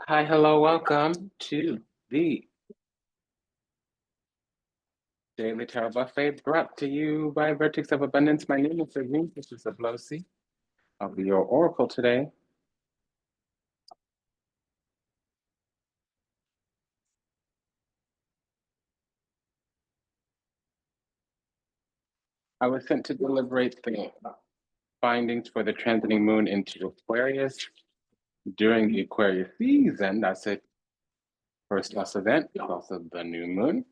Hi, hello, welcome to the Daily Tarot Buffet brought to you by Vertex of Abundance. My name is Priestess Abossi. I'll be your oracle today. I was sent to deliberate the findings for the transiting moon into Aquarius during the Aquarius season. That's it. First less event, it's also the new moon.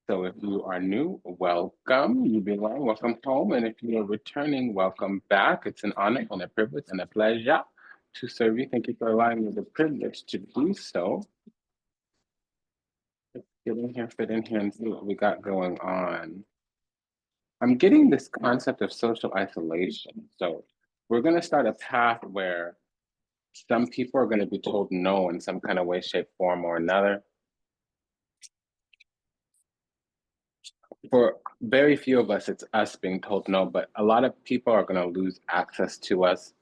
So if you are new, welcome. You belong, welcome home. And if you are returning, welcome back. It's an honor and a privilege and a pleasure to serve you. Thank you for allowing me the privilege to do so. Let's fit in here and see what we got going on. I'm getting this concept of social isolation. So we're going to start a path where some people are going to be told no in some kind of way, shape, form, or another. For very few of us, it's us being told no, but a lot of people are going to lose access to us.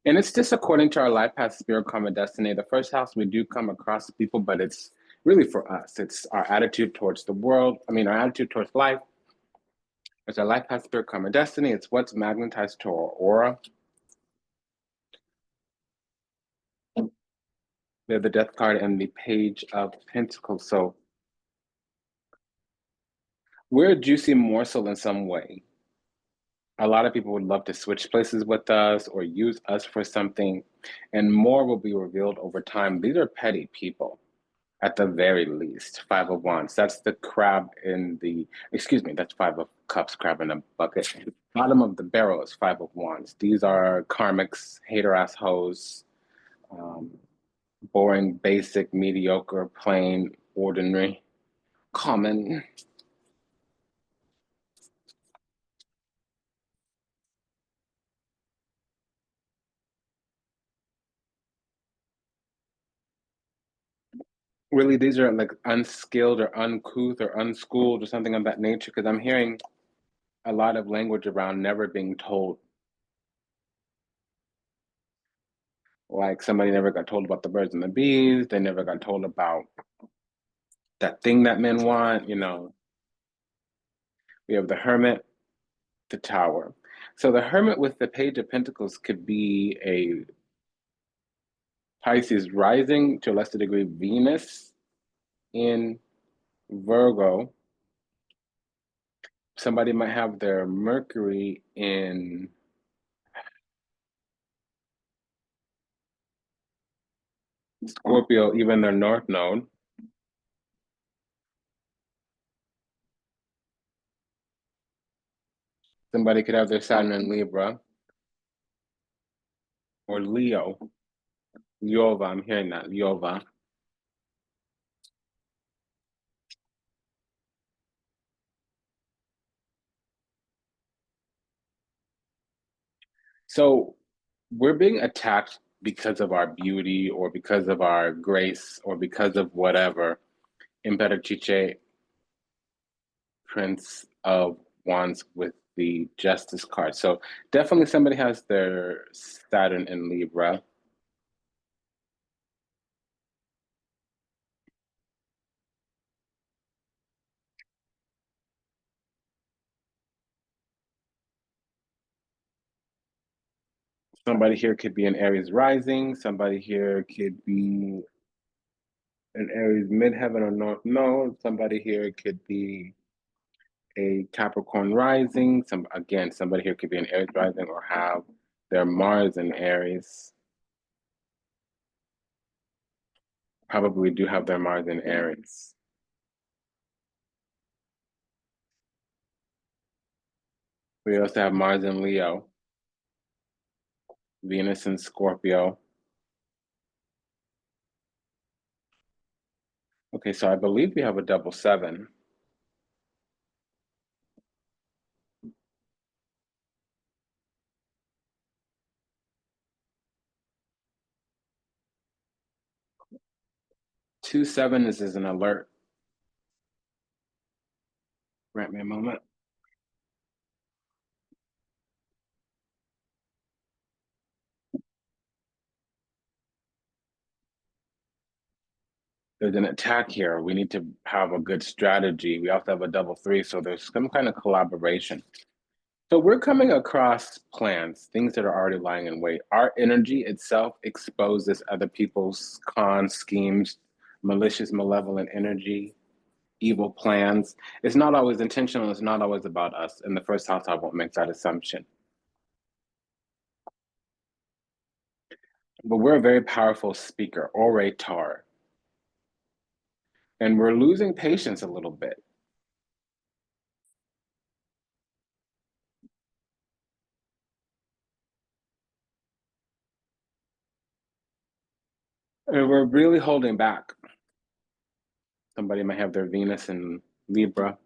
And it's just according to our life path, spirit, karma, destiny. The first house, we do come across people, but it's really for us. It's our attitude towards the world. Our attitude towards life. It's our life path, spirit, karma, destiny. It's what's magnetized to our aura. They're the death card and the page of pentacles. So we're a juicy morsel in some way. A lot of people would love to switch places with us or use us for something, and more will be revealed over time. These are petty people, at the very least. Five of Wands. That's the crab in the, excuse me, that's Five of Cups, crab in a bucket. Bottom of the barrel is Five of Wands. These are karmics, hater-ass hoes, boring, basic, mediocre, plain, ordinary, common. Really, these are like unskilled or uncouth or unschooled or something of that nature, because I'm hearing a lot of language around never being told. Like somebody never got told about the birds and the bees. They never got told about that thing that men want. We have the Hermit, the Tower. So the Hermit with the Page of Pentacles could be a Pisces rising, to a lesser degree Venus in Virgo. Somebody might have their Mercury in Scorpio, even their North Node. Somebody could have their Saturn in Libra or Leo. Yova, I'm hearing that, Yova. So we're being attacked because of our beauty or because of our grace or because of whatever. Imperatrice, Prince of Wands with the Justice card. So definitely somebody has their Saturn in Libra. Somebody here could be an Aries rising. Somebody here could be an Aries midheaven or North Node. Somebody here could be a Capricorn rising. Somebody here could be an Aries rising or have their Mars in Aries. Probably do have their Mars in Aries. We also have Mars in Leo, Venus in Scorpio. Okay, so I believe we have a double seven. Two sevens is an alert. Grant me a moment. there's an attack here. We need to have a good strategy. We also have a double three, so there's some kind of collaboration. So we're coming across plans, things that are already lying in wait. Our energy itself exposes other people's con schemes, malicious, malevolent energy, evil plans. It's not always intentional. It's not always about us. In the first house, I won't make that assumption. But we're a very powerful speaker, orator, and we're losing patience a little bit. And we're really holding back. Somebody might have their Venus in Libra.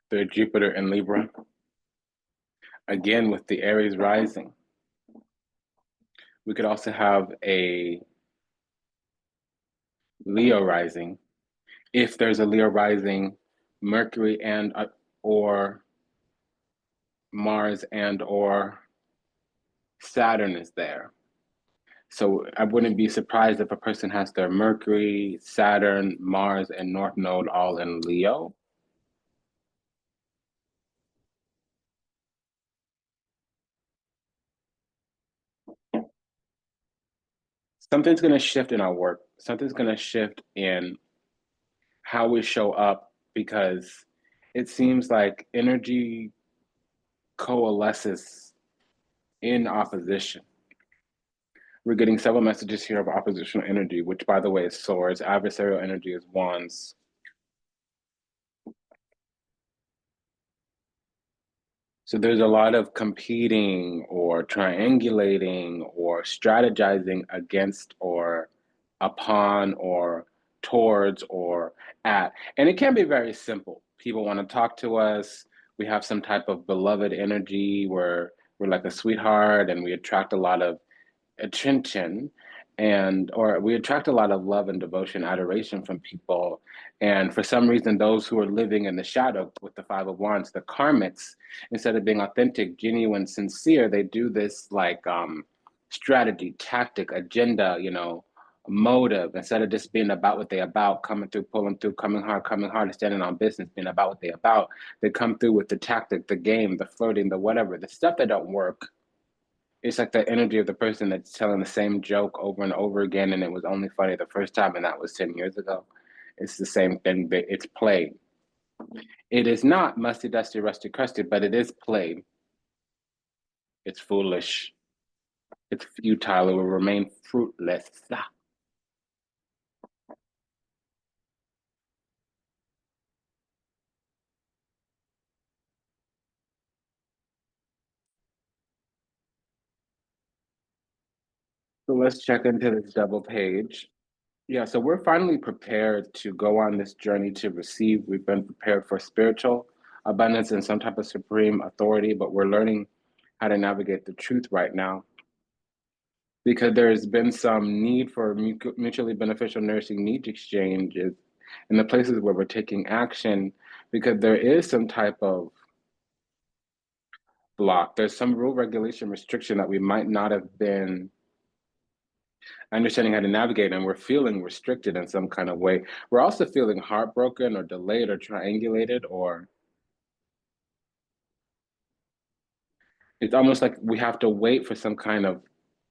Their Jupiter in Libra. Again, with the Aries rising. We could also have a Leo rising. If there's a Leo rising, Mercury and or Mars and or Saturn is there. So I wouldn't be surprised if a person has their Mercury, Saturn, Mars, and North Node all in Leo. Something's going to shift in our work. Something's going to shift in how we show up because it seems like energy coalesces in opposition. We're getting several messages here of oppositional energy, which, by the way, is swords. Adversarial energy is wands. So there's a lot of competing or triangulating or strategizing against or upon or towards or at. And it can be very simple. People want to talk to us. We have some type of beloved energy where we're like a sweetheart and we attract a lot of attention and or we attract a lot of love and devotion, adoration from people. And for some reason, those who are living in the shadow with the Five of Wands, the karmics, instead of being authentic, genuine, sincere, they do this like strategy, tactic, agenda, motive, instead of just being about what they about, coming through, pulling through, coming hard, standing on business, being about what they about. They come through with the tactic, the game, the flirting, the whatever, the stuff that don't work. It's like the energy of the person that's telling the same joke over and over again, and it was only funny the first time, and that was 10 years ago. It's the same thing, but it's played. It is not musty, dusty, rusty, crusty, but it is played. It's foolish. It's futile. It will remain fruitless. So let's check into this double page. Yeah, so we're finally prepared to go on this journey to receive. We've been prepared for spiritual abundance and some type of supreme authority, but we're learning how to navigate the truth right now because there's been some need for mutually beneficial nursing needs exchanges in the places where we're taking action because there is some type of block. There's some rule, regulation, restriction that we might not have been understanding how to navigate, and we're feeling restricted in some kind of way. We're also feeling heartbroken or delayed or triangulated, or it's almost like we have to wait for some kind of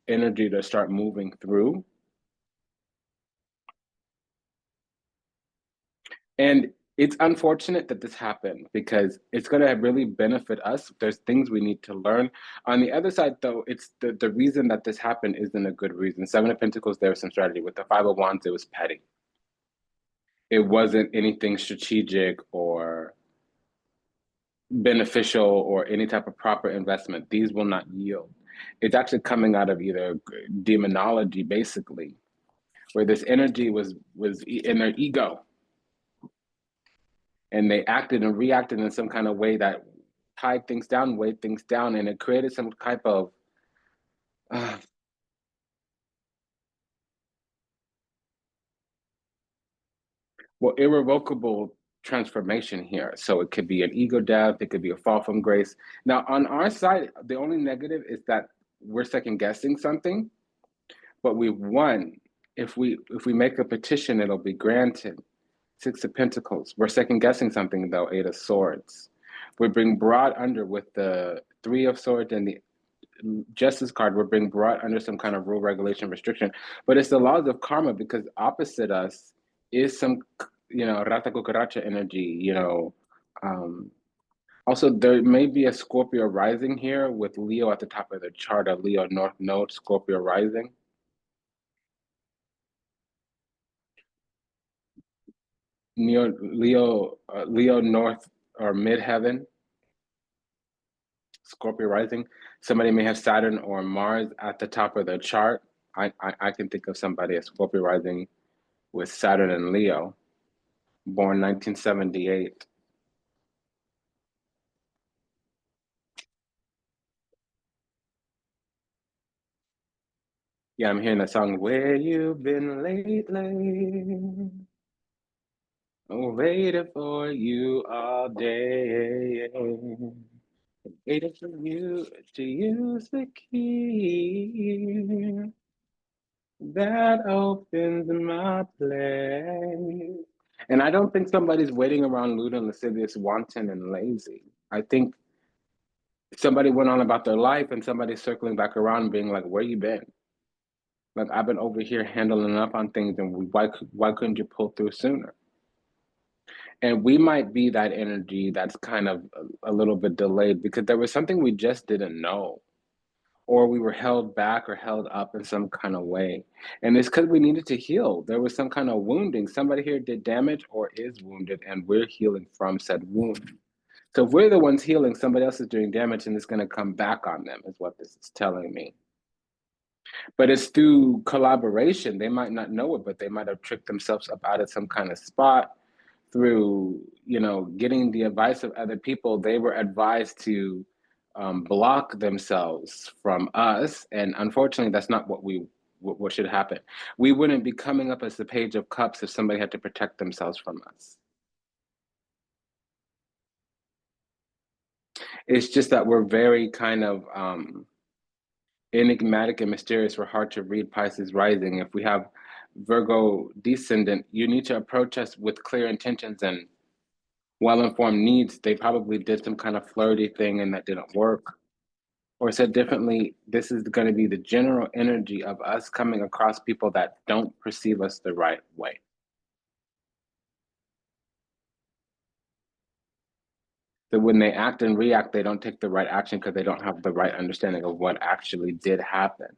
energy to start moving through. And it's unfortunate that this happened because it's going to really benefit us. There's things we need to learn. On the other side, though, it's the reason that this happened isn't a good reason. Seven of Pentacles, there was some strategy. With the Five of Wands, it was petty. It wasn't anything strategic or beneficial or any type of proper investment. These will not yield. It's actually coming out of either demonology, basically, where this energy was in their ego. and they acted and reacted in some kind of way that tied things down, weighed things down, and it created some type of uh, well, irrevocable transformation here. So it could be an ego death, it could be a fall from grace. Now, on our side, the only negative is that we're second guessing something, but we've won. If we make a petition, it'll be granted. Six of Pentacles. We're second guessing something though. Eight of Swords. We're being brought under with the Three of Swords and the Justice card. We're being brought under some kind of rule, regulation, restriction. But it's the laws of karma because opposite us is some, rata cucaracha energy. Um, Also, there may be a Scorpio rising here with Leo at the top of the chart. A Leo North Node, Scorpio rising. Leo North or Midheaven, Scorpio rising. Somebody may have Saturn or Mars at the top of their chart. I can think of somebody as Scorpio rising with Saturn and Leo, born 1978. Yeah, I'm hearing the song "Where You Been Lately." Oh, waiting for you all day. Waiting for you to use the key that opens my place. And I don't think somebody's waiting around lewd and lascivious, wanton and lazy. I think somebody went on about their life and somebody's circling back around being like, where you been? Like, I've been over here handling up on things and why couldn't you pull through sooner? And we might be that energy that's kind of a little bit delayed because there was something we just didn't know, or we were held back or held up in some kind of way. And it's because we needed to heal. There was some kind of wounding. Somebody here did damage or is wounded, and we're healing from said wound. So if we're the ones healing, somebody else is doing damage, and it's going to come back on them, is what this is telling me. But it's through collaboration. They might not know it, but they might have tricked themselves up out of some kind of spot through, getting the advice of other people. They were advised to block themselves from us, and unfortunately, that's not what should happen. We wouldn't be coming up as the Page of Cups if somebody had to protect themselves from us. It's just that we're very kind of enigmatic and mysterious. We're hard to read. Pisces rising. If we have Virgo descendant, you need to approach us with clear intentions and well-informed needs. They probably did some kind of flirty thing and that didn't work. Or said differently, this is going to be the general energy of us coming across people that don't perceive us the right way. So when they act and react, they don't take the right action because they don't have the right understanding of what actually did happen.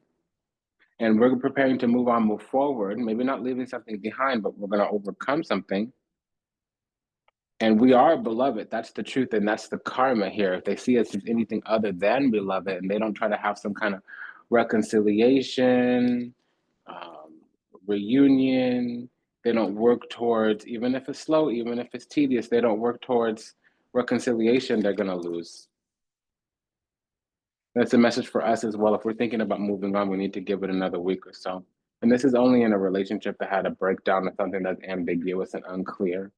And we're preparing to move on, move forward, maybe not leaving something behind, but we're going to overcome something. And we are beloved. That's the truth. And that's the karma here. If they see us as anything other than beloved and they don't try to have some kind of reconciliation, um, reunion, they don't work towards, even if it's slow, even if it's tedious, they don't work towards reconciliation, they're going to lose. That's a message for us as well. If we're thinking about moving on, we need to give it another week or so. And this is only in a relationship that had a breakdown of something that's ambiguous and unclear.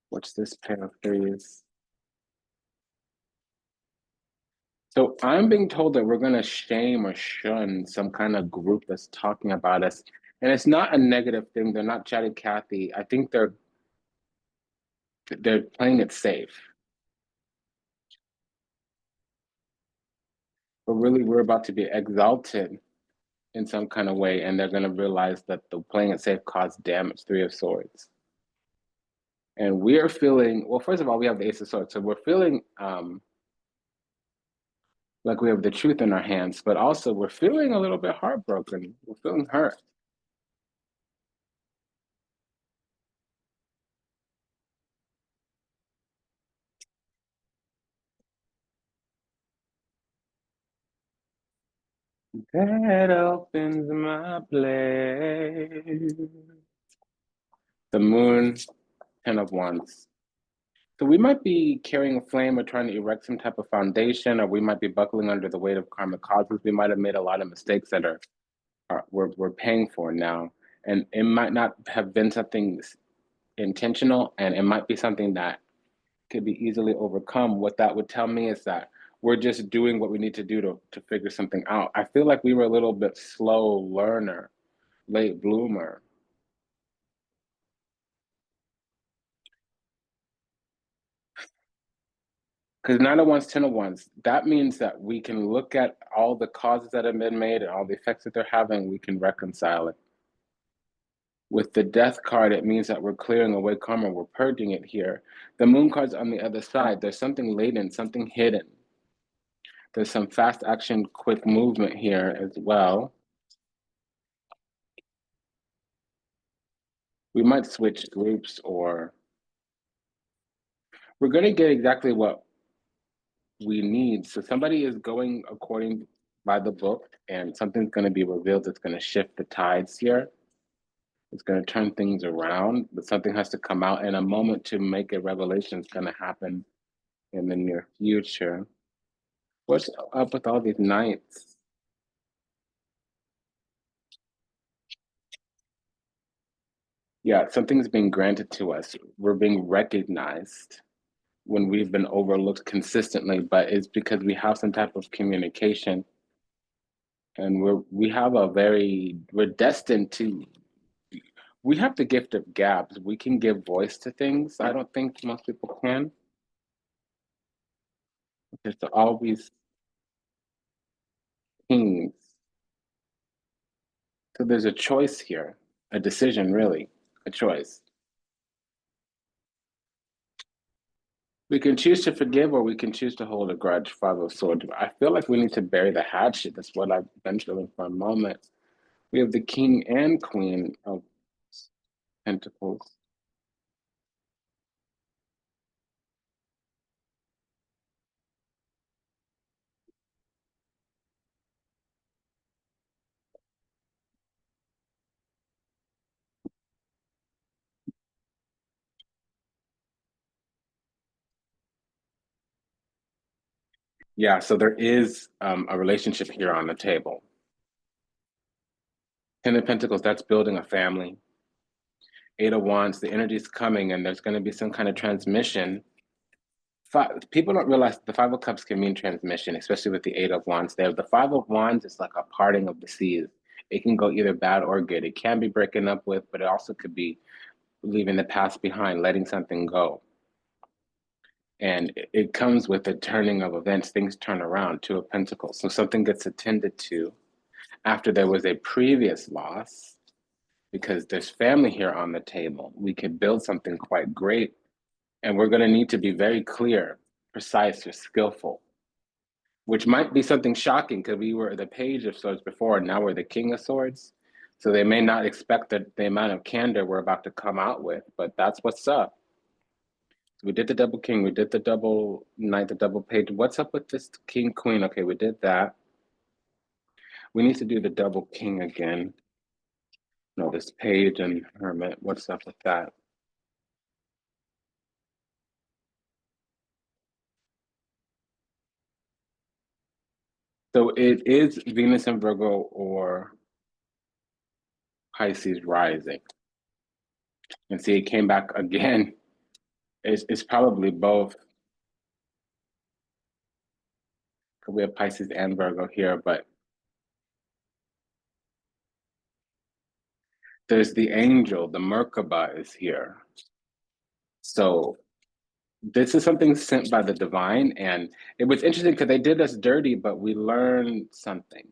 What's this pair of threes? So I'm being told that we're going to shame or shun some kind of group that's talking about us. And it's not a negative thing. They're not chatty Cathy. I think they're playing it safe. But really, we're about to be exalted in some kind of way, and they're going to realize that the playing it safe caused damage. Three of Swords. And we are feeling, well, first of all, we have the Ace of Swords. So we're feeling like we have the truth in our hands, but also we're feeling a little bit heartbroken. We're feeling hurt. That opens my place. The moon, 10 of wands. So we might be carrying a flame or trying to erect some type of foundation, or we might be buckling under the weight of karmic causes. We might have made a lot of mistakes that we're paying for now. And it might not have been something intentional, and it might be something that could be easily overcome. What that would tell me is that we're just doing what we need to do to figure something out. I feel like we were a little bit slow learner, late bloomer. Because 9 of wands, 10 of wands, that means that we can look at all the causes that have been made and all the effects that they're having, we can reconcile it. With the death card, it means that we're clearing away karma, we're purging it here. The moon card's on the other side. There's something latent, something hidden. There's some fast action, quick movement here as well. We might switch groups, or we're going to get exactly what we need. So somebody is going according by the book, and something's going to be revealed that's going to shift the tides here. It's going to turn things around, but something has to come out, and a moment to make a revelation is going to happen in the near future. What's up with all these knights? Yeah, something's being granted to us. We're being recognized when we've been overlooked consistently, but it's because we have some type of communication, and we're destined to, we have the gift of gabs. We can give voice to things I don't think most people can. There's always kings. So there's a choice here, a decision, really, a choice. We can choose to forgive, or we can choose to hold a grudge. 5 of swords. I feel like we need to bury the hatchet. That's what I've been feeling for a moment. We have the king and queen of pentacles. Yeah, so there is a relationship here on the table. 10 of pentacles, that's building a family. 8 of wands, the energy is coming, and there's going to be some kind of transmission. People don't realize the 5 of cups can mean transmission, especially with the 8 of wands there. The 5 of wands is like a parting of the seas. It can go either bad or good. It can be breaking up with, but it also could be leaving the past behind, letting something go. And it comes with the turning of events. Things turn around. 2 of pentacles. So something gets attended to after there was a previous loss, because there's family here on the table. We could build something quite great, and we're going to need to be very clear, precise, or skillful, which might be something shocking because we were the page of swords before, and now we're the king of swords. So they may not expect the amount of candor we're about to come out with, but that's what's up. We did the double king, we did the double knight, the double page. What's up with this king queen? Okay, we did that. We need to do the double king again. No, this page and hermit. What's up with that? So it is Venus and Virgo or Pisces rising. And see, it came back again. It's probably both. We have Pisces and Virgo here, but there's the angel, the Merkaba is here. So this is something sent by the divine, and it was interesting because they did us dirty, but we learned something.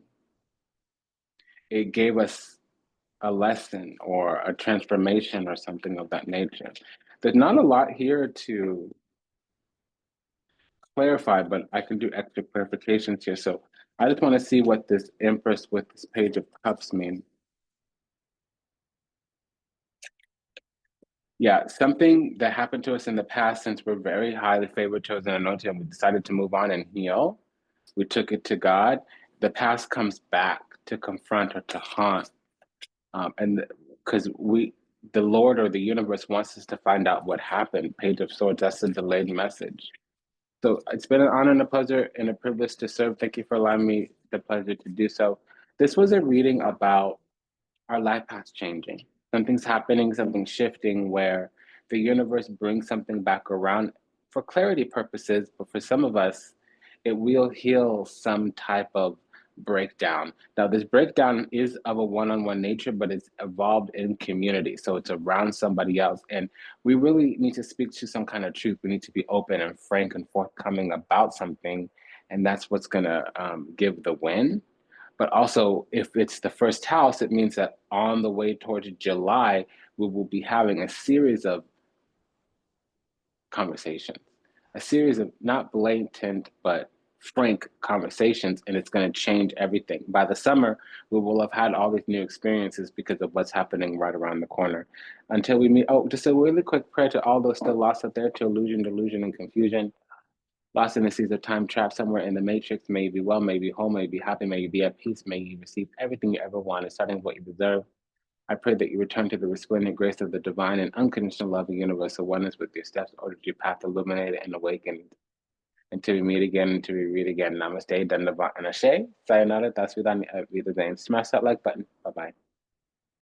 It gave us a lesson or a transformation or something of that nature. There's not a lot here to clarify, but I can do extra clarifications here. So I just want to see what this Empress with this Page of Cups means. Yeah, something that happened to us in the past, since we're very highly favored, chosen, anointed, and we decided to move on and heal. We took it to God, the past comes back to confront or to haunt, and because the Lord or the universe wants us to find out what happened. Page of Swords, that's a delayed message. So it's been an honor and a pleasure and a privilege to serve. Thank you for allowing me the pleasure to do so. This was a reading about our life paths changing. Something's happening, something's shifting where the universe brings something back around for clarity purposes, but for some of us, it will heal some type of breakdown. Now, this breakdown is of a one-on-one nature, but it's evolved in community. So it's around somebody else. And we really need to speak to some kind of truth. We need to be open and frank and forthcoming about something. And that's what's going to give the win. But also, if it's the first house, it means that on the way towards July, we will be having a series of conversations, a series of not blatant, but frank conversations, and it's going to change everything. By the summer, we will have had all these new experiences because of what's happening right around the corner. Until we meet, oh, just a really quick prayer to all those still lost out there to illusion, delusion, and confusion. Lost in the seas of time, trapped somewhere in the matrix. May you be well, may you be whole, may you be happy, may you be at peace, may you receive everything you ever wanted, starting with what you deserve. I pray that you return to the resplendent grace of the divine and unconditional love of universal oneness with your steps ordered your path illuminated and awakened. Until we meet again, until we read again. Namaste, Dandava, and Ashe. Sayonara, das vidani, Smash that like button. Bye-bye.